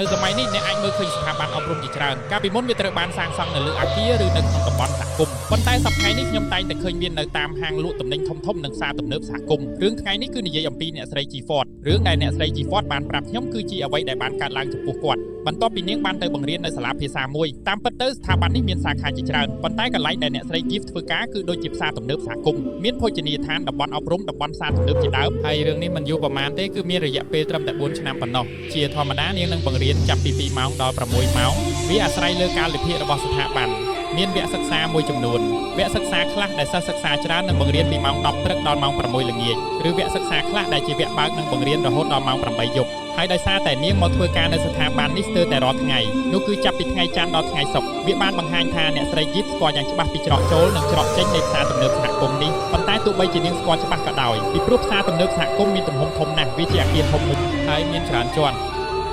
នៅសម័យនេះអ្នកអាចមើលឃើញស្ថាប័នអប់រំជាច្រើនកាលពីមុនវាត្រូវបានសាងសង់នៅលើអគារឬនៅក្នុងតំបន់សហគមន៍ប៉ុន្តែសប្តាហ៍នេះខ្ញុំតែងតែឃើញមាននៅតាមហាងលក់ទំនិញធំៗនិងផ្សារទំនើបសហគមន៍រឿងថ្ងៃនេះគឺនិយាយអំពីអ្នកស្រី G Ford រឿងដែលអ្នកស្រី G Ford បានប្រាប់ខ្ញុំគឺជាអ្វីដែលបានកើតឡើងចំពោះគាត់បន្ទាប់ពីនាងបានទៅបង្រៀននៅសាលាភាសាមួយតាមពិតទៅស្ថាប័ននេះមានសាខាជាច្រើនប៉ុន្តែកន្លែងដែលអ្នកស្រី G ធ្វើការគឺដូចជាផ្សារទំនើបសហគមន៍មានភោជនីយដ្ឋានតំបន់អប់រំតំបន់ផ្សារទំនើបជាដើមហើយរឿងនេះមិនយូរប៉ុន្មានទេគឺមានរយៈពេលត្រឹមតែ4ឆ្នាំប៉ុណ្ណោះជាធម្មតានាងនឹងបង្រៀនចាប់ពី2ម៉ោងដល់6ម៉ោងវាអាស្រ័យលើកាលវិភាគរបស់ស្ថាប័នមានវគ្គសិក្សាមួយចំនួនវគ្គសិក្សាខ្លះដែលសិស្សសិក្សាច្រើននឹងបង្រៀនពីម៉ោង10ព្រឹកដល់ម៉ោង6ល្ងាចឬវគ្គសិក្សាខ្លះដែលជាវគ្គបើកនឹងបង្រៀនរហូតដល់ម៉ោង8យប់ហើយដោយសារតែនាងមកធ្វើការនៅស្ថាប័ននេះស្ទើរតែរាល់ថ្ងៃនោះគឺចាប់ពីថ្ងៃច័ន្ទដល់ថ្ងៃសុក្រវាបានបង្ហាញថាអ្នកស្រី Jeep ស្គាល់យ៉ាងច្បាស់ពីច្រកចូលនិងច្រកចេញនៃផ្សារទំនើបសហគមន៍នេះប៉ុន្តែទោះបីជានាងស្គាល់ច្បាស់ក៏ដោយពីព្រោះផ្សារទំនើបសហគមន៍មានទំហំធំណាស់វាជាអគារធំមុខហើយមានច្រើនជាន់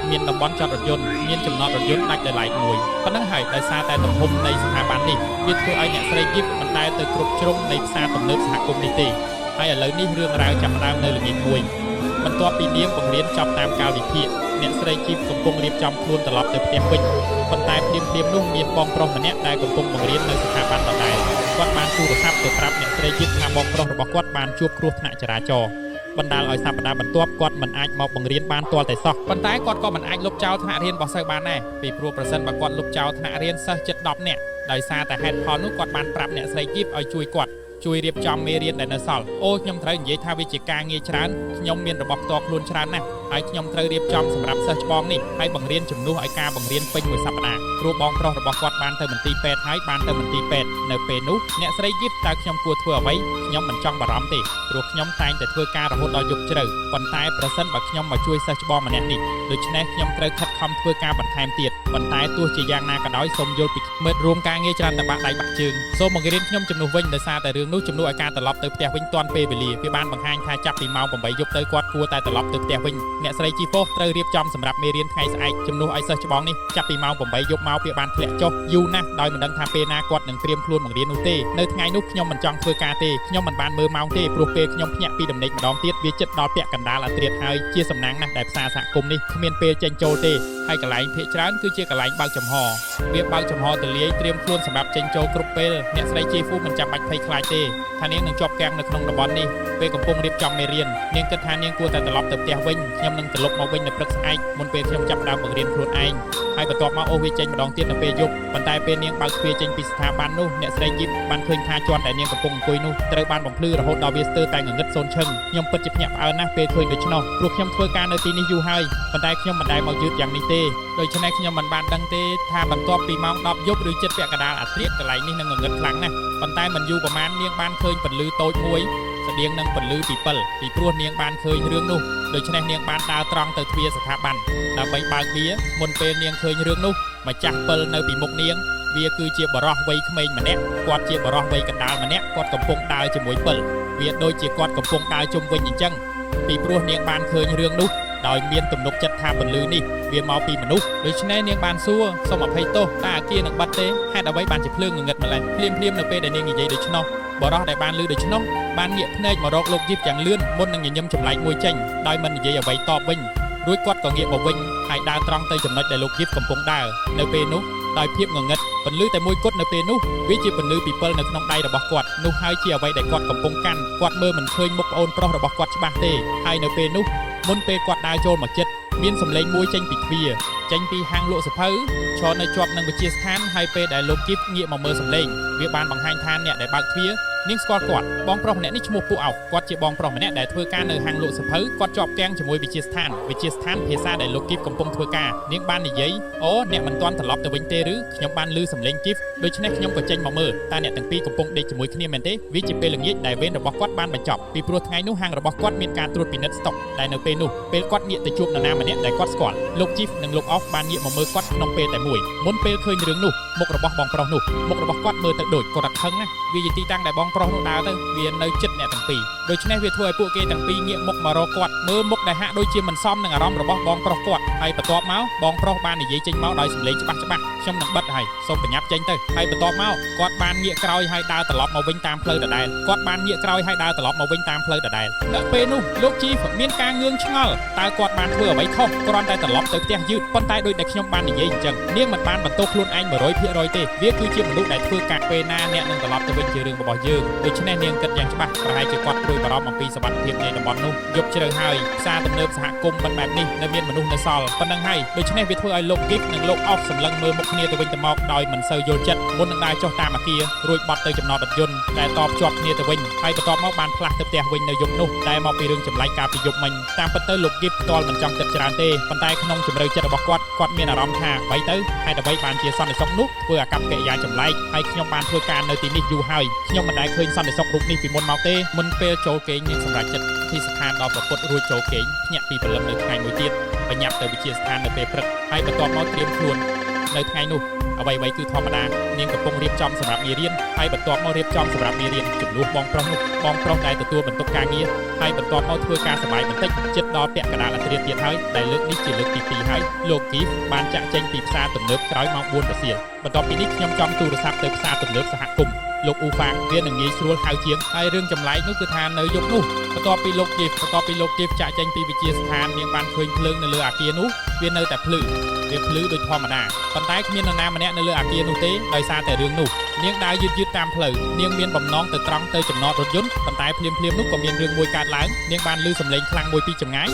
មានតំបន់ចតរថយន្តមានចំណតរថយន្តដាច់ដោយឡែកមួយប៉ុណ្ណឹងហើយដោយសារតែទំហំនៃស្ថាប័ននេះវាធ្វើឲ្យអ្នកស្រី Jeep មិនដែលទៅគ្រប់ជ្រុងនៃផ្សារទំនើបសហគមន៍នេះទេហើយឥឡូវនេះរឿងរ៉ាវចាប់ផ្ដើមនៅល្ងាចមួយបន្ទាប់ពីនាងបង្រៀនចប់តាមកាលវិភាគអ្នកស្រី Jeep កំពុងរៀបចំខ្លួនត្រឡប់ទៅផ្ទះវិញប៉ុន្តែភ្លាមៗនោះមានបងប្រុសម្នាក់ដែលកំពុងបង្រៀននៅស្ថាប័នដដែលគាត់បានទូរស័ព្ទទៅប្រាប់អ្នកស្រី Jeep ថាបងប្រុសរបស់គាត់បានជួបគ្រោះថ្នាក់ចរាចរណ៍បណ្ដាលឲ្យសប្តាហ៍បន្ទាប់គាត់មិនអាចមកបង្រៀនបានទាល់តែសោះប៉ុន្តែគាត់ក៏មិនអាចលុបចោលថ្នាក់រៀនរបស់សិស្សបានដែរពីព្រោះប្រសិនបើគាត់លុបចោលថ្នាក់រៀនសិស្សជិត10នាក់ដោយសារតែហេតុផលនោះគាត់បានប្រាប់អ្នកស្រី Jeep ឲ្យជួយគាត់ជួយរៀបចំមេរៀនដែលនៅសល់អូខ្ញុំត្រូវនិយាយថាវាជាការងារច្រើនខ្ញុំមានរបស់ផ្ទាល់ខ្លួនច្រើនណាស់ហើយខ្ញុំត្រូវរៀបចំសម្រាប់សិស្សច្បងនេះហើយបង្រៀនជំនួសឲ្យការបង្រៀនពេញមួយសប្តាហ៍គ្រូបងប្រុសរបស់គាត់បានទៅមន្ទីរពេទ្យហើយបានទៅមន្ទីរពេទ្យនៅពេលនោះអ្នកស្រី Jeep តើខ្ញុំគួរធ្វើអ្វីខ្ញុំមិនចង់បារម្ភទេព្រោះខ្ញុំតែងតែធ្វើការរហូតដល់យប់ជ្រៅប៉ុន្តែប្រសិនបើខ្ញុំមកជួយសិស្សច្បងម្នាក់នេះដូច្នេះខ្ញុំត្រូវខិតខំធ្វើការបន្ថែមទៀតប៉ុន្តែទោះជាយ៉ាងណាក៏ដោយសូមយល់ពីមិត្តរួមការងារច្រើនតែបាក់ដៃបាក់ជើងសូមបង្រៀនខ្ញុំជំនួសវិញដោយសារតែរឿងនោះជំនួសឲ្យការត្រឡប់ទៅផ្ទះវិញទាន់ពេលវេលាវាបានបង្ហាញថាចាប់ពីម៉ោង8យប់ទៅគាត់គួរតែត្រឡប់ទៅផ្ទះវិញអ្នកស្រី G Ford ត្រូវរៀបចំសម្រាប់មេរៀនថ្ងៃស្អែកជំនួសឲ្យសិស្សច្បងនេះចាប់ពីម៉ោង8យប់មកវាបានធ្លាក់ចុះយូរណាស់ដោយមិនដឹងថាពេលណាគាត់នឹងត្រៀមខ្លួនបង្រៀននោះទេនៅថ្ងៃនោះខ្ញុំមិនចង់ធ្វើការទេខ្ញុំមិនបានមើលម៉ោងទេព្រោះពេលខ្ញុំភ្ញាក់ពីដំណេកម្ដងទៀតវាជិតដល់ពាក់កណ្ដាលអាត្រៀតហើយជាសំណាងណាស់ដែលផ្សារសហគមន៍នេះគ្មានពេលចេញចូលទេហើយកន្លែងភាគច្រើនគឺជាកន្លែងបើកចំហវាបើកចំហទលាយត្រៀមខ្លួនសម្រាប់ចេញចូលគ្រប់ពេលអ្នកស្រី G Ford មិនចាំបាច់ភ័យខ្លាចទេថានាងនឹងជាប់គាំងនៅក្នុងតំបន់នេះពេលកំពុងរៀបចំមេរៀននាងគិតថានាងគួរតែត្រឡប់ទៅផ្ទះវិញខ្ញុំនឹងត្រឡប់មកវិញនៅព្រឹកស្អែកមុនពេលខ្ញុំចាប់ផ្ដើមបង្រៀនខ្លួនឯងហើយបន្ទាប់មកអូសវាចេញម្ដងទៀតនៅពេលយប់ប៉ុន្តែពេលនាងបើកទ្វារចេញពីស្ថាប័ននោះអ្នកស្រី Jeep បានឃើញថាជាន់ដែលនាងកំពុងអង្គុយនោះត្រូវបានបំភ្លឺរហូតដល់វាស្ទើរតែងងឹតសូនឈឹងខ្ញុំពិតជាភ្ញាក់ផ្អើលណាស់ពេលឃើញដូច្នោះព្រោះខ្ញុំធ្វើការនៅទីនេះយូរហើយប៉ុន្តែខ្ញុំមិនដែលមកយឺតយ៉ាងនេះទេដូច្នេះខ្ញុំមិនបានដឹងទេថាបន្ទាប់ពីម៉ោង10យប់ឬជិតពាក់កណ្ដាលអាធ្រាត្រកន្លែងនេះនឹងងឹតខ្លាំងណាស់ប៉ុន្តែមិនយូរប្រហែលនាងបានឃើញពន្លឺតូចមួយស្តៀងនឹងពន្លឺពីពិលពីព្រោះនាងបានឃើញរឿងនោះដូច្នេះនាងបានដើរត្រង់ទៅទ្វារស្ថាប័នដើម្បីបើកវាមុនពេលនាងឃើញរឿងនោះម្ចាស់ពិលនៅពីមុខនាងវាគឺជាបរិះវ័យក្មេងម្នាក់គាត់ជាបរិះវ័យកណ្ដាលម្នាក់គាត់កំពុងដើរជាមួយពិលវាដូចជាគាត់កំពុងដើរជុំវិញអញ្ចឹងពីព្រោះនាងបានឃើញរឿងនោះដោយមានទំនុកចិត្តថាពន្លឺនេះវាមកពីមនុស្សដូច្នេះនាងបានសួរសូមអភ័យទោសតើអគារនឹងបាត់ទេហេតុអ្វីបានជាភ្លើងងងឹតម្ល៉េះភ្លាមនៅពេលដែលនាងនិយាយដូច្នោះបរិះដែលបានឮដូច្នោះបានងាកភ្នែកមករកលោក Jeep យ៉ាងលឿនមុននឹងញញឹមចម្លែកមួយចេញដោយមិននិយាយអ្វីតបវិញរួចគាត់ក៏ងាកមកវិញហើយដើរត្រង់ទៅចំណុចដែលលោក Jeep កំពុងដើរនៅពេលនោះដោយភាពងងឹតពន្លឺតែមួយគត់នៅពេលនោះវាជាពន្លឺពីពិលនៅក្នុងដៃរបស់គាត់នោះហើយជាអ្វីដែលគាត់កំពុងកាន់គាត់មើលមិនឃើញមុខប្អូនប្រុសរបស់គាត់ច្បាស់ទេហើយនៅពេលនោះមុនពេលគាត់ដើរចូលមកជិតមានសម្លេងមួយចេញពីទ្វារចេញពីហាងលក់សភៅឈរនៅជាប់នឹងវិទ្យាស្ថានហើយពេលដែលលោក Jeep ងាកមកមើលសម្លេងវាបានបង្ហាញថាអ្នកដែលបើកទ្វារនាងស្គាល់គាត់បងប្រុសម្នាក់នេះឈ្មោះពួកអោគាត់ជាបងប្រុសម្នាក់ដែលធ្វើការនៅហាងលក់សភៅគាត់ជាប់គាំងជាមួយវិទ្យាស្ថានភាសាដែលលោក Jeep កំពុងធ្វើការនាងបាននិយាយអូអ្នកមិនទាន់ត្រឡប់ទៅវិញទេឬខ្ញុំបានឮសម្លេង Jeep ដូច្នេះខ្ញុំក៏ចេញមកមើលតើអ្នកទាំងពីរកំពុងដេកជាមួយគ្នាមែនទេវាជាពេលល្ងាចដែលវេនរបស់គាត់បានបញ្ចប់ពីព្រោះថ្ងៃនោះហាងរបស់គាត់មានការត្រួតពិនិត្យស្តុកដែលនៅពេលនោះពេលគាត់ងាកទៅជួបនរណាម្នាក់ដែលគាត់ស្គាល់លោក Jeep និងលោក Off បានងាកមកមើលគាត់ក្នុងពេលតែមួយមុនពេលឃើញរឿងនោះមុខរបស់បងប្រុសនោះមុខរបស់គាត់មើលទៅដូចគាត់រត់ខឹងណាស់វាជាទីតាំងដែលបងប្រុស ប្រុសនោះដើរទៅវានៅចិត្តអ្នកទាំងពីរដូច្នេះវាធ្វើឲ្យពួកគេទាំងពីរងាកមុខមករកគាត់មើលមុខដែលហាក់ដូចជាមិនសមនឹងអារម្មណ៍របស់បងប្រុសគាត់ហើយបន្ទាប់មកបងប្រុសបាននិយាយចេញមកដោយសំឡេងច្បាស់ខ្ញុំនឹងបិទហើយសូមប្រញាប់ចេញទៅហើយបន្ទាប់មកគាត់បានងាកក្រោយហើយដើរត្រឡប់មកវិញតាមផ្លូវដដែលដល់ពេលនោះលោកជីហ្វមានការងឿងឆ្ងល់តើគាត់បានធ្វើអ្វីខុសគ្រាន់តែត្រឡប់ទៅផ្ទះយឺតប៉ុន្តែដោយដែលខ្ញុំបាននិយាយអញ្ចឹងនាងមិនបានបន្ទោសខ្លួនឯង 100% ទេវាគឺជាមនុស្សដែលធ្វើការពេលណាអ្នកនឹងត្រឡប់ទៅវិញជារឿងរបស់យើងដូច្នេះនាងគិតយ៉ាងច្បាស់ប្រហែលជាគាត់ព្រួយបារម្ភអំពីសុវត្ថិភាពនៃតំបន់នោះយប់ជ្រៅហើយផ្សារទំនើបសហគមន៍បែបនេះនៅមានមនុស្សនៅសល់ប៉ុណ្ណឹងហើយដូច្នេះវាធ្វើឲ្យលោក Gift និងលោក Off សម្លឹងមើលមុខគ្នាទៅវិញទៅមកដោយមិនសូវយល់ចិត្តមុននឹងដើរចុះតាមអគាររួចបត់ទៅចំណតរថយន្តដែលតបជាប់គ្នាទៅវិញហើយបន្ទាប់មកបានផ្លាស់ទៅផ្ទះវិញនៅយប់នោះដែលមកពីរឿងចម្លែកកាលពីយប់មិញតាមពិតទៅលោក Gift ផ្ទាល់មិនចង់គិតច្រើនទេប៉ុន្តែក្នុងជំរឿចិត្តរបស់គាត់មានអារម្មណ៍ថាអ្វីទៅហេតុអ្វីបានជាសន្តិសុខនោះធ្វើអាកប្បកិរិយាចម្លែកហើយខ្ញុំបានធ្វើការនៅទីនេះយូរហើយខ្ញុំមិនដែលឃើញសន្តិសុខរូបនេះពីមុនមកទេមុនពេលចូលគេងនាងសម្រាប់ចិត្តទីស្ថានដល់ប្រពុតរួចចូលគេងភ្ញាក់ពីព្រលឹមនៅថ្ងៃមួយទៀតបញ្ញាប់ទៅវិជាស្ថាននៅពេលព្រឹកហើយបន្ទាប់មកត្រៀមខ្លួននៅថ្ងៃនោះអ្វីៗគឺធម្មតានាងកំពុងរៀបចំសម្រាប់មេរៀនហើយបន្ទាប់មករៀបចំសម្រាប់មេរៀនចំនួនបងប្រុសដែលទទួលបន្ទុកការងារហើយបន្ទាប់មកធ្វើការសប្បាយបន្តិចចិត្តដល់ពាក់កណ្ដាលអត្រាទៀតហើយដែលលើកនេះជាលើកទី2ហើយលោក Gift បានចាក់ចេញពីផ្សារទំនើបក្រោយម៉ោង 4 រសៀលបន្ទាប់ពីនេះខ្ញុំចង់ទូរស័ព្ទទៅផ្សារទំនើបសហគមន៍លោកអ៊ូហ្វាងវានឹងងាយស្រួលហៅជាងហើយរឿងចម្លែកនោះគឺថានៅយប់នោះបន្ទាប់ពីលោក Gift ចាក់ចេញពីវិជាស្ថាននាងបានឃើញភ្លើងនៅលើអគារនោះវានៅតែភ្លឺដូចធម្មតាប៉ុន្តែគ្មាននរណាម្នាក់នៅលើអគារនោះទេដោយសារតែរឿងនោះនាងដើរយឺតតាមផ្លូវនាងមានបំណងទៅត្រង់ទៅចំណតរថយន្តប៉ុន្តែភ្លាមនោះក៏មានរឿងមួយកើតឡើងនាងបានឮសំឡេងខ្លាំងមួយពីចម្ងាយ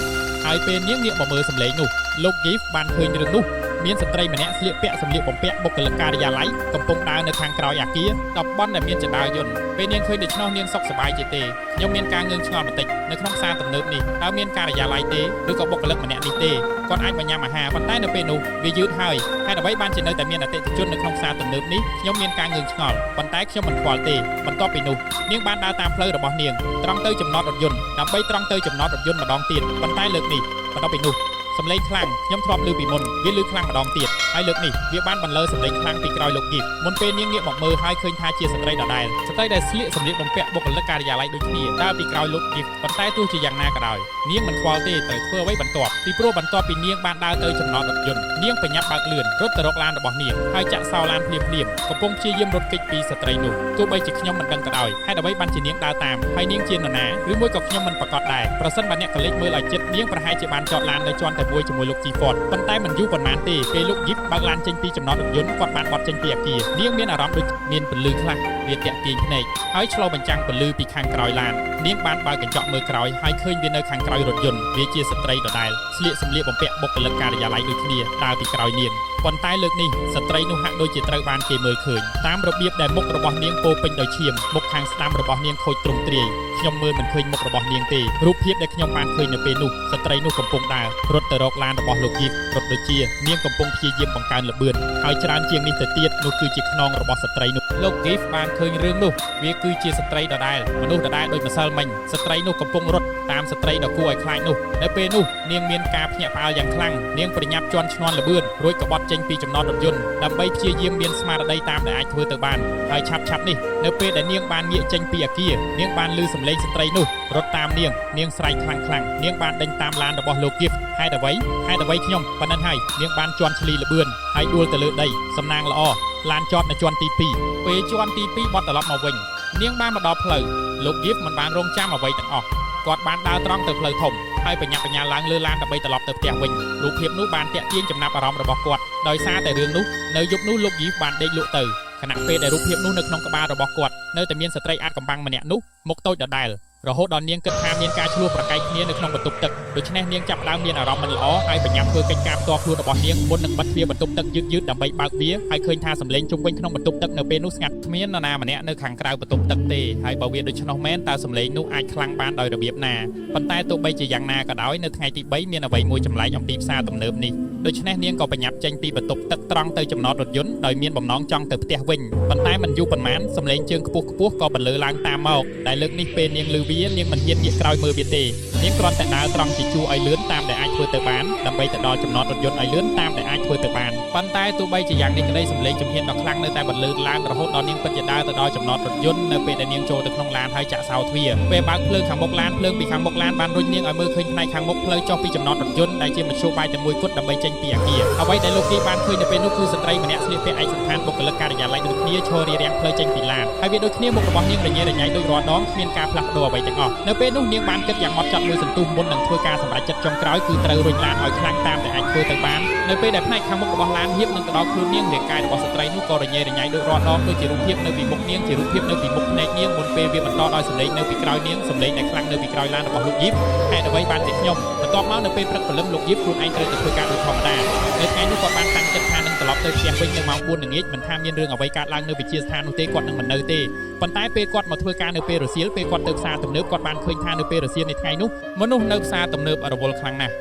ហើយពេលនាងងាកមកមើលសំឡេងនោះលោក Gift បានឃើញរឿងនោះមានស្ត្រីម្នាក់ស្លៀកពាក់សម្លៀកបំពាក់បុគ្គលិកការិយាល័យកំពុងដើរនៅខាងក្រោយអគារតំបន់ដែលមានចណ្ដាលយន្តពេលនាងឃើញដូច្នោះនាងសុខសប្បាយជាទេខ្ញុំមានការងឿងឆ្ងល់បន្តិចនៅក្នុងផ្សារទំនើបនេះតើមានការិយាល័យទេឬក៏បុគ្គលិកម្នាក់នេះទេគាត់អាចមកញ៉ាំអាហារប៉ុន្តែនៅពេលនោះវាយឺតហើយហេតុអ្វីបានជានៅតែមានអតិថិជននៅក្នុងផ្សារទំនើបនេះខ្ញុំមានការងឿងឆ្ងល់ប៉ុន្តែខ្ញុំមិនខ្វល់ទេបន្ទាប់ពីនោះនាងបានដើរតាមផ្លូវរបស់នាងត្រង់ទៅចំណតរថយន្តដើម្បីត្រង់ទៅចំណតរថយន្តម្ដងទៀតប៉ុន្តែលើកនេះបន្ទាប់ពីនោះសំឡេងខ្លាំងខ្ញុំធ្លាប់ឮពីមុនវាឮខ្លាំងម្ដងទៀតហើយលើកនេះវាបានបន្លឺសំឡេងខ្លាំងពីក្រោយលោក Gift មុនពេលនាងងាកមកមើលហើយឃើញថាជាស្ត្រីដដែលស្ត្រីដែលស្លៀកសម្លៀកបំពាក់បុគ្គលិកការិយាល័យដូចគ្នាដើរពីក្រោយលោក Gift ប៉ុន្តែទោះជាយ៉ាងណាក៏ដោយនាងមិនខ្វល់ទេត្រូវធ្វើអ្វីបន្ទាប់ពីព្រោះបន្ទាប់ពីនាងបានដើរទៅចំណតរថយន្តនាងបញ្ញាប់បើកលឿនរត់ទៅរកឡានរបស់នាងហើយចាក់សោឡានភ្លាមកំពុងព្យាយាមរត់គេចពីស្ត្រីនោះទោះបីជាខ្ញុំមិនដឹងក៏ដោយហេតុអ្វីបានជានាងដើរតាមហើយនាងជានរណាឬមួយក៏ខ្ញុំមិនប្រកាសដែរប្រសិនបើអ្នកកលេចមើលឲ្យចិត្តនាងប្រហែលជាបានចតឡាននៅជាន់តែមួយជាមួយលោក Gift ប៉ុន្តែមិនយូរប៉ុន្មានទេពេលលោក Gift បើកឡានចេញពីចំណតរថយន្តគាត់បានបត់ចេញពីអគារនាងមានអារម្មណ៍ដូចមានពន្លឺខ្លះវាទាក់ទាញភ្នែកហើយឆ្លុះបញ្ចាំងពន្លឺពីខាងក្រោយឡាននាងបានបើកកញ្ចក់មើលក្រោយហើយឃើញវានៅខាងក្រោយរថយន្តវាជាស្ត្រីដដែលស្លៀកសម្លៀកបំពាក់បុគ្គលិកការិយាល័យដូចគ្នាដើរពីក្រោយនាងប៉ុន្តែលើកនេះស្ត្រីនោះហាក់ដូចជាត្រូវបានគេមើលឃើញតាមរបៀបដែលមុខរបស់នាងពោពេញដោយឈាមមុខខាងស្ដាំរបស់នាងខូចទ្រង់ទ្រាយខ្ញុំមើលមិនឃើញមុខរបស់នាងទេរូបភាពដែលខ្ញុំបានឃើញនៅពេលនោះស្ត្រីនោះកំពុងដើររត់ទៅរកឡានរបស់លោក Gift រត់ដូចជានាងកំពុងព្យាយាមបង្កើនល្បឿនហើយច្រើនជាងនេះទៅទៀតនោះគឺជាខ្នងរបស់ស្ត្រីនោះលោក Gift បានឃើញរឿងនោះវាគឺជាស្ត្រីដដែលមនុស្សដដែលដូចម្សិលមិញស្ត្រីនោះកំពុងរត់តាមស្ត្រីដ៏គួរឲ្យខ្លាចនោះនៅពេលនោះនាងមានការភ្ញាក់ផ្អើលយ៉ាងខ្លាំងនាងប្រញាប់ជន់ឈ្នន់ល្បឿនរួចក៏បត់ចេញពីចំណតរថយន្តដើម្បីព្យាយាមមានស្មារតីតាមដែលអាចធ្វើទៅបានហើយឆាប់នេះនៅពេលដែលនាងបានងាកចេញពីអគារនាងបានឮសំឡេងស្ត្រីនោះរត់តាមនាងស្រែកខ្លាំងនាងបានដេញតាមឡានរបស់លោក Gift ហេតុអ្វីខ្ញុំប៉ុណ្ណឹងហើយនាងបានជន់ឈ្លីល្បឿនហើយដួលទៅលើដីសំណាងល្អឡានចតនៅជាន់ទី2ពេលជាន់ទី2បត់ត្រឡប់មកវិញនាងបានមកដល់ផ្លូវលោក Gift មិនបានរងចាំអ្វីទាំងអស់គាត់បានដើរត្រង់ទៅផ្លូវធំហើយបញ្ញាឡើងលើឡានដើម្បីត្រឡប់ទៅផ្ទះវិញរូបភាពនោះបានទាក់ទាញចំណាប់អារម្មណ៍របស់គាត់ដោយសារតែរឿងនោះនៅយប់នោះលោក Gift បានដេកលក់ទៅខណៈពេលដែលរូបភាពនោះនៅក្នុងក្បាលរបស់គាត់នៅតែមានស្ត្រីអាចកំបាំងម្នាក់នោះមុខតូចដដែលរហូតដល់នាងគិតថាមានការឈ្លោះប្រកែកគ្នានៅក្នុងបន្ទប់ទឹកដូច្នេះនាងចាប់ផ្ដើមមានអារម្មណ៍មិនល្អហើយបញ្ញាធ្វើកិច្ចការផ្ទាល់ខ្លួនរបស់នាងមុននឹងបិទទ្វារបន្ទប់ទឹកយឺតដើម្បីបើកវាហើយឃើញថាសម្លេងជុំវិញក្នុងបន្ទប់ទឹកនៅពេលនោះស្ងាត់គ្មាននរណាម្នាក់នៅខាងក្រៅបន្ទប់ទឹកទេហើយបើវាដូច្នោះមែនតើសម្លេងនោះអាចខ្លាំងបានដោយរបៀបណាប៉ុន្តែទោះបីជាយ៉ាងណាក៏ដោយនៅថ្ងៃទី3មានអ្វីមួយចម្លែកអំពីផ្សារទំនើបនេះដូច្នេះនាងក៏បញ្ញាចេញពីបន្ទប់ទឹកត្រង់ទៅចំណតរថយន្តដោយមានបំណងចង់ទៅផ្ទះវិញប៉ុន្តែមិនយូរប៉ុន្មានសម្លេងជើងខ្ពស់ក៏បន្លឺឡើងតាមមកដែលលើកនេះពេលនាងឮវានាងមិនហ៊ានងាកក្រោយមើលវាទេនាងគ្រាន់តែដើរត្រង់ជាជួរឲ្យលឿនតាមដែលអាចធ្វើទៅបានដើម្បីទៅដល់ចំណតរថយន្តឲ្យលឿនតាមដែលអាច ធ្វើទៅបានប៉ុន្តែទោះបីជាយ៉ាងនេះក្តីសម្លេងជំហានដ៏ខ្លាំងនៅតែបន្លឺឡើងរហូតដល់នាងពិតជាដើរទៅដល់ចំណតរថយន្តនៅពេលដែលនាងចូលទៅក្នុងឡានហើយចាក់សោទ្វារពេលបើកភ្លើងខាងមុខឡានភ្លើងពីខាងមុខឡានបានរុញនាងឲ្យមើលឃើញផ្នែកខាងមុខផ្លូវចុះពីចំណតរថយន្តដែលជាមធ្យោបាយតែមួយគត់ដើម្បីចេញពីអគារអ្វីដែលលោកគេបានឃើញនៅពេលនោះគឺស្ត្រីម្នាក់ស្លៀកពាក់ឯកសណ្ឋានបុគ្គលិកការិយាល័យដូចគ្នាឈររារាំងផ្លូវចេញពីឡានហើយវាដូចគ្នាមុខរបស់នាងរញ៉េរញ៉ៃដូចរាល់ដងគ្មានការផ្លាស់ប្ដូរអ្វីទាំងអស់នៅពេលនោះនាងបានគិតយ៉ាងហ្មត់ចត់មួយសន្ទុះមុននឹងធ្វើការសម្រេចចិត្តចុងក្រោយគឺត្រូវរុញឡានឲ្យខ្លាំងតាមតែអាចធ្វើទៅបាននៅពេលដែលផ្នែកខាងមុខរបស់ឡានហៀបនឹងទៅដល់ខ្លួននាងរាងកាយរបស់ស្ត្រីនោះក៏រញ៉េរញ៉ៃដូចរាល់ដងដូចជារូបភាពនៅពីមុខនាងជារូបភាពនៅពីមុខភ្នែកនាងមុនពេលវាបន្តដោយសម្លេងនៅពីក្រោយនាងសម្លេងដែលខ្លាំងនៅពីក្រោយឡានរបស់លោកយីបហេតុអ្វីបានជាខ្ញុំបន្ទាប់មកនៅពេលព្រឹកព្រលឹមលោកយីបខ្លួនឯងត្រូវទៅធ្វើការដូចធម្មតានៅថ្ងៃនោះគាត់បានតាំងចិត្តថានឹងត្រឡប់ទៅផ្ទះវិញនៅម៉ោង 4 ល្ងាចមិនថាមានរឿងអ្វីកើតឡើងនៅវិទ្យាស្ថាននោះទេគាត់នឹងមិននៅទេប៉ុន្តែពេលគាត់មកធ្វើការនៅពេលរសៀលពេលគាត់ទៅផ្សារទំនើបគាត់បានឃើញថានៅពេលរសៀលនៃថ្ងៃនោះមនុស្សនៅផ្សារទំនើបរវល់ខ្លាំងណាស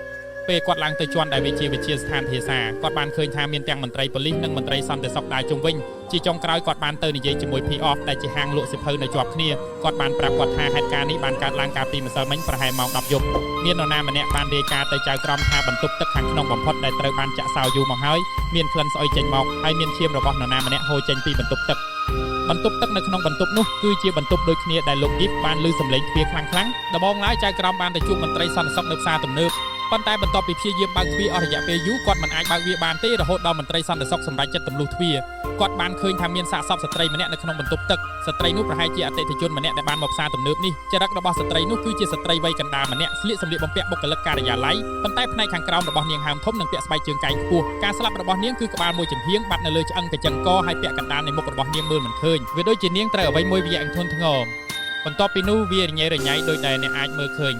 ់ពេលគាត់ឡើងទៅជន់ដែលវិទ្យាស្ថានភាសាគាត់បានឃើញថាមានទាំងមន្ត្រីប៉ូលីសនិងមន្ត្រីសន្តិសុខដើរជុំវិញជាចុងក្រោយគាត់បានទៅនិយាយជាមួយ P-off ដែលជាហាងលក់សៀវភៅនៅជាប់គ្នាគាត់បានប្រាប់គាត់ថាហេតុការណ៍នេះបានកើតឡើងកាលពីម្សិលមិញប្រហែលម៉ោង 10 យប់មាននរណាម្នាក់បានរាយការណ៍ទៅចៅក្រមថាបន្ទប់ទឹកខាងក្នុងបំផុតដែលត្រូវបានចាក់សោយូរមកហើយមានក្លិនស្អុយចេញមកហើយមានឈាមរបស់នរណាម្នាក់ហូរចេញពីបន្ទប់ទឹកនៅក្នុងបន្ទប់នោះគឺជាបន្ទប់ដូចគ្នាដែលលោកយីបបានឮសំឡេងទ្វារខ្លាំងៗដំបូងឡើយចៅក្រមបានទៅជួបមន្ត្រីសន្តិសុខនៅផ្សារទំនើបប៉ុន្តែបន្ទាប់ពីព្យាយាមបើកទ្វារអស់រយៈពេលយូរគាត់មិនអាចបើកវាបានទេរហូតដល់មន្ត្រីសន្តិសុខសម្រេចចិត្តទម្លុះទ្វារគាត់បានឃើញថាមានសាកសពស្ត្រីម្នាក់នៅក្នុងបន្ទប់ទឹកស្ត្រីនោះប្រហែលជាអតិថិជនម្នាក់ដែលបានមកផ្សារទំនើបនេះចរិតរបស់ស្ត្រីនោះគឺជាស្ត្រីវ័យកណ្ដាលម្នាក់ស្លៀកសម្លៀកបំពាក់បុគ្គលិកការិយាល័យប៉ុន្តែផ្នែកខាងក្រោមរបស់នាងហើមធំនិងពាក់ស្បែកជើងកែងខ្ពស់ការស្លាប់របស់នាងគឺក្បាលមួយចំហៀងបាត់នៅលើឆ្អឹងកញ្ចឹងកហើយពាក់កណ្ដាលនៃមុខរបស់នាងមើលមិនឃើញវាដូចជានាងត្រូវអ្វីមួយវាយ៉ាងធ្ងន់ធ្ងរបន្ទាប់ពីនោះវារញ៉េរញ៉ៃដោយដែលអ្នកអាចមើលឃើញ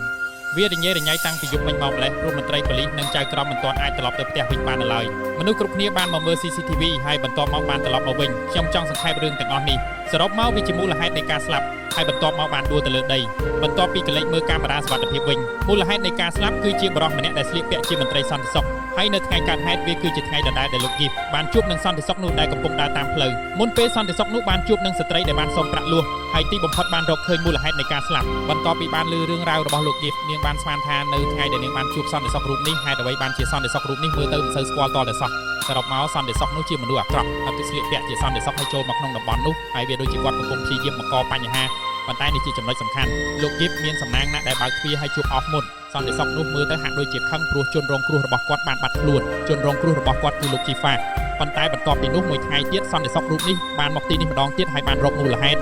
វារញ៉េរញ៉ៃតាំងពីយប់មិញមកម្លេះព្រោះមន្ត្រីប៉ូលីសនិងចៅក្រមមិនទាន់អាចត្រឡប់ទៅផ្ទះវិញបានឡើយមនុស្សគ្រប់គ្នាបានមកមើល CCTV ហើយបន្ទាប់មកបានត្រឡប់មកវិញខ្ញុំចង់សង្ខេបរឿងទាំងអស់នេះសរុបមកវាជាមូលហេតុនៃការស្លាប់ហើយបន្ទាប់មកបានដួលទៅលើដីបន្ទាប់ពីកលេចមើលកាមេរ៉ាសុវត្ថិភាពវិញមូលហេតុនៃការស្លាប់គឺជាបរិសម្នាក់ដែលស្លៀកពាក់ជាមន្ត្រីសន្តិសុខហើយនៅថ្ងៃកើតហេតុវាគឺជាថ្ងៃដដែលដែលលោកយីបបានជួបនឹងសន្តិសុខនោះដែលកំពុងដើរតាមផ្លូវមុនពេលសន្តិសុខនោះបានជួបនឹងស្ត្រីដែលបានសុំប្រាក់លួសហើយទីបំផុតបានរកឃើញមូលហេតុនៃការស្លាប់បន្ទាប់ពីបានឮរឿងរ៉ាវរបស់លោកយីបនាងបានស្មានថានៅថ្ងៃដែលនាងបានជួបសន្តិសុខរូបនេះហេតុអ្វីបានជាសន្តិសុខរូបនេះមើលទៅមិនសូវស្គាល់តតែសោះសរុបមកសន្តិសុខនោះជាមនុស្សអាក្រក់ហើយស្លៀកពាក់ជាសន្តិសុខឲ្យចូលមកក្នុងតំបន់នោះហើយវាដូចជាគាត់កំពុងព្យាយាមបង្កបញ្ហាប៉ុន្តែនេះជាចំណុចសំខាន់លោកយីបមានសំណាងណាស់ដែលបើកទ្វារឲ្យជួបអស់មុនសន្តិសុខនោះមើលទៅហាក់ដូចជាខឹងព្រោះជនរងគ្រោះរបស់គាត់បានបាត់ខ្លួនជនរងគ្រោះរបស់គាត់គឺលោកជីហ្វាប៉ុន្តែបន្ទាប់ពីនោះមួយថ្ងៃទៀតសន្តិសុខរូបនេះបានមកទីនេះម្ដងទៀតហើយបានរកមូលហេ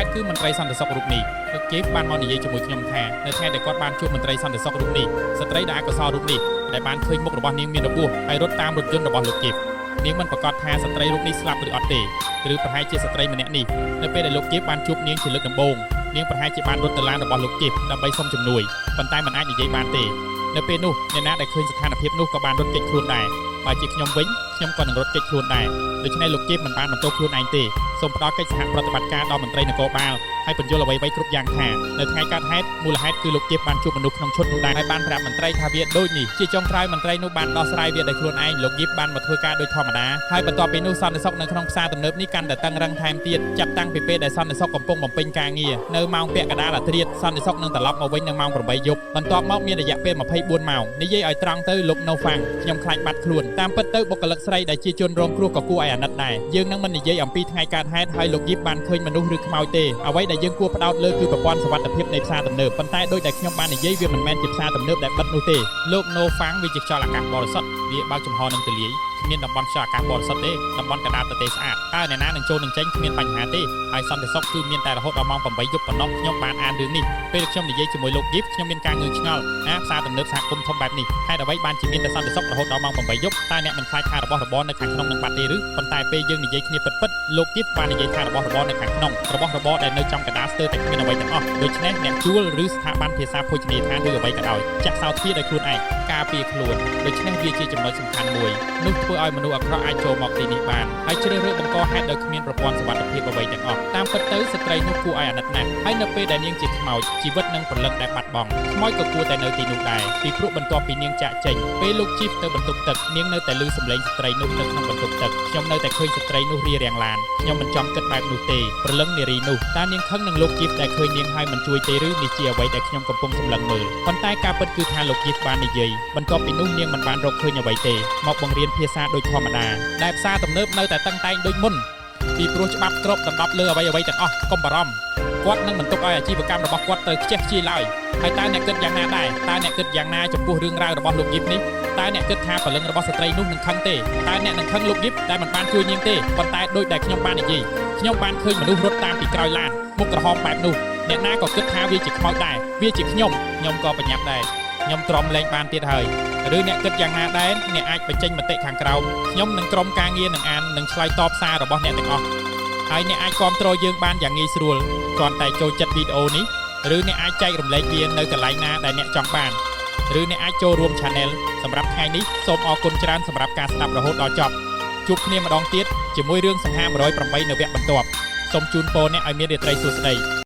តុគឺមន្ត្រីសន្តិសុខរូបនេះលោកជីហ្វាបានមកនិយាយជាមួយខ្ញុំថានៅថ្ងៃដែលគាត់បានជួបមន្ត្រីសន្តិសុខរូបនេះស្ត្រីដែលអកុសលរូបនេះដែលបានឃើញមុខរបស់នាងមានរបួសហើយរត់តាមរថយន្តរបស់លោកជីហ្វានាងមិនប្រកាសថាស្ត្រីរូបនេះស្លាប់ឬអត់ទេឬប្រហែលជាស្ត្រីម្នាក់នេះនៅពេលដែលលោកជីហ្វាបានជួបនាងជាលើកដំបូងនាងប្រហែលជាបានរត់ទៅឡានរបស់លោកជីហ្វាដើម្បីសុំជំនួយប៉ុន្តែមិនអាចនិយាយបានទេនៅពេលនោះអ្នកណាដែលឃើញស្ថានភាពនោះក៏បានរត់គេចខ្លួនដែរបើជាខ្ញុំវិញខ្ញុំក៏នឹងរត់គេចខ្លួនដែរដូច្នេះលោកជីហ្វាមិនបានបន្ទោសខ្លួនឯងទេសូមផ្ដល់កិច្ចសហប្រតិបត្តិការដល់មន្ត្រីនគរបាលហើយបញ្យល់អ្វីៗគ្រប់យ៉ាងថានៅថ្ងៃកើតហេតុមូលហេតុគឺលោកជីហ្វាបានជួបមនុស្សក្នុងឈុតនោះដែរហើយបានប្រាប់មន្ត្រីថាវាដូចនេះជាចុងក្រោយមន្ត្រីនោះបានដោះស្រាយវាដោយខ្លួនឯងលោកជីហ្វាបានមកធ្វើការដោយធម្មតាហើយបន្ទាប់ពីនោះសន្តិសុខនៅក្នុងផ្សារទំនើបនេះកាន់តែតឹងរឹងថែមទៀតចាប់តាំងពីពេលដែលសន្តិសុខកំពុងបំពេញការងារនៅម៉ោងពាក់កណ្ដាលអាធ្រាត្រសន្តិសុខនឹងត្រឡប់មកវិញនៅម៉ោង 8 យប់បន្ទាប់មកមានរយៈពេល 24 ម៉ោងនិយាយឲ្យត្រង់ទៅលោកនៅហ្វាំងខ្ញុំខ្លាចបាត់ខ្លួនតាមពិតទៅបុគ្គលិកស្រីដែលជាជនរងគ្រោះក៏គួរឲ្យអាណិតដែរយើងនឹងមិននិយាយអំពីថ្ងៃកើតហេតុហើយលោកយីបបានឃើញមនុស្សឬខ្មោចទេអ្វីដែលយើងគួរផ្ដោតលើគឺប្រព័ន្ធសុវត្ថិភាពនៃផ្សារទំនើបប៉ុន្តែដោយដែលខ្ញុំបាននិយាយវាមិនមែនជាផ្សារទំនើបដែលបិទនោះទេលោកណូហ្វាំងវាជាខ្យល់អាកាសបរិសុទ្ធវាបើកចំហនឹងទលាយមានតំបន់ខ្យល់អាកាសបរិសុទ្ធទេតំបន់កណ្ដាលទទេស្អាតតើអ្នកណានឹងចូលនឹងចេញគ្មានបញ្ហាទេហើយសន្តិសុខគឺមានតែរហូតដល់ម៉ោង 8 យប់ប៉ុណ្ណោះខ្ញុំបានអានរឿងនេះពេលខ្ញុំនិយាយជាមួយលោកយីបខ្ញុំមានការងឿងឆ្ងល់ផ្សារទំនើបសហគមន៍ធំបែបនេះហេតុអ្វីបានជាមានតែសន្តិសុខរហូតដល់ម៉ោង 8 យប់តើអ្នកមិនខ្លាចថារបស់របរនៅខាងក្នុងនឹងបាត់ទេឬប៉ុន្តែពេលយើងនិយាយគ្នាពិតៗលោកយីបបាននិយាយថារបស់របរនៅខាងក្នុងរបស់របរដែលនៅចំកណ្ដាលស្ទើរតែគ្មានអ្វីទាំងអស់ដូច្នេះអ្នកជួលឬស្ថាប័នភាសាភោជនីយដ្ឋានឬអ្វីក៏ដោយចាក់សោទ្វារដោយខ្លួនឯងការពារខ្លួនដូច្នេះវាជាចំណុចសំខាន់មួយនោះធ្វើឲ្យមនុស្សអាក្រក់អាចចូលមកទីនេះបានហើយជ្រើសរើសបង្កហេតុដោយគ្មានប្រព័ន្ធសុវត្ថិភាពអ្វីទាំងអស់តាមពិតទៅស្ត្រីនោះគួរឲ្យអាណិតណាស់ហើយនៅពេលដែលនាងជាខ្មោចជីវិតនិងព្រលឹងដែលបាត់បង់ខ្មោចក៏គួរតែនៅទីនោះដែរពីព្រោះបន្ទាប់ពីនាងចាក់ចេញពេលលោកជីហ្វទៅបន្ទប់ទឹកនាងនៅតែឮសំឡេងស្ត្រីនោះនៅក្នុងបន្ទប់ទឹកខ្ញុំនៅតែឃើញស្ត្រីនោះរារាំងឡានខ្ញុំមិនចង់គិតបែបនោះទេព្រលឹងនារីនោះតើនាងខឹងនឹងលោកជីហ្វដែលឃើញនាងហើយមិនជួយទេឬនេះជាអ្វីដែលខ្ញុំកំពុងសម្លឹងមើលប៉ុន្តែការពិតគឺថាលោកជីហ្វបាននិយាយបន្ទាប់ពីនោះនាងមិនបានរកឃើញអ្វីទេមកបង្រៀនភាសា ដូចធម្មតាដែលផ្សារទំនើបនៅតែតឹងតែងដូចមុនពីព្រោះច្បាប់គ្របដណ្ដប់លើអ្វីៗទាំងអស់កុំបារម្ភគាត់នឹងមិនទុកឲ្យអាជីវកម្មរបស់គាត់ត្រូវខ្ជះខ្ជាយឡើយហើយតើអ្នកគិតយ៉ាងណាដែរតើអ្នកគិតយ៉ាងណាចំពោះរឿងរ៉ាវរបស់លោកយីបនេះតើអ្នកគិតថាព្រលឹងរបស់ស្ត្រីនោះនឹងខឹងទេតើអ្នកនឹងខឹងលោកយីបដែលមិនបានជួយនាងទេប៉ុន្តែដូចដែលខ្ញុំបាននិយាយខ្ញុំបានឃើញមនុស្សរត់តាមពីក្រោយឡានមុខក្រហមបែបនោះអ្នកណាក៏គិតថាវាជាខ្មោចដែរវាជាខ្ញុំក៏ប្រញាប់ដែរខ្ញុំទ្រាំលែងបានទៀតហើយឬអ្នកគិតយ៉ាងណាដែរអ្នកអាចបញ្ចេញមតិខាងក្រោមខ្ញុំនឹងក្រុមការងារនឹងអាននិងឆ្លើយតបសាររបស់អ្នកទាំងអស់ហើយអ្នកអាចគាំទ្រយើងបានយ៉ាងងាយស្រួលគ្រាន់តែចូលចិត្តវីដេអូនេះឬអ្នកអាចចែករំលែកវានៅកន្លែងណាដែលអ្នកចង់បានឬអ្នកអាចចូលរួម Channel សម្រាប់ថ្ងៃនេះសូមអរគុណច្រើនសម្រាប់ការស្ដាប់រហូតដល់ចប់ជួបគ្នាម្ដងទៀតជាមួយរឿងសង្ហា108នៅវគ្គបន្ទាប់សូមជូនពរអ្នកឲ្យមានរាត្រីសួស្ដី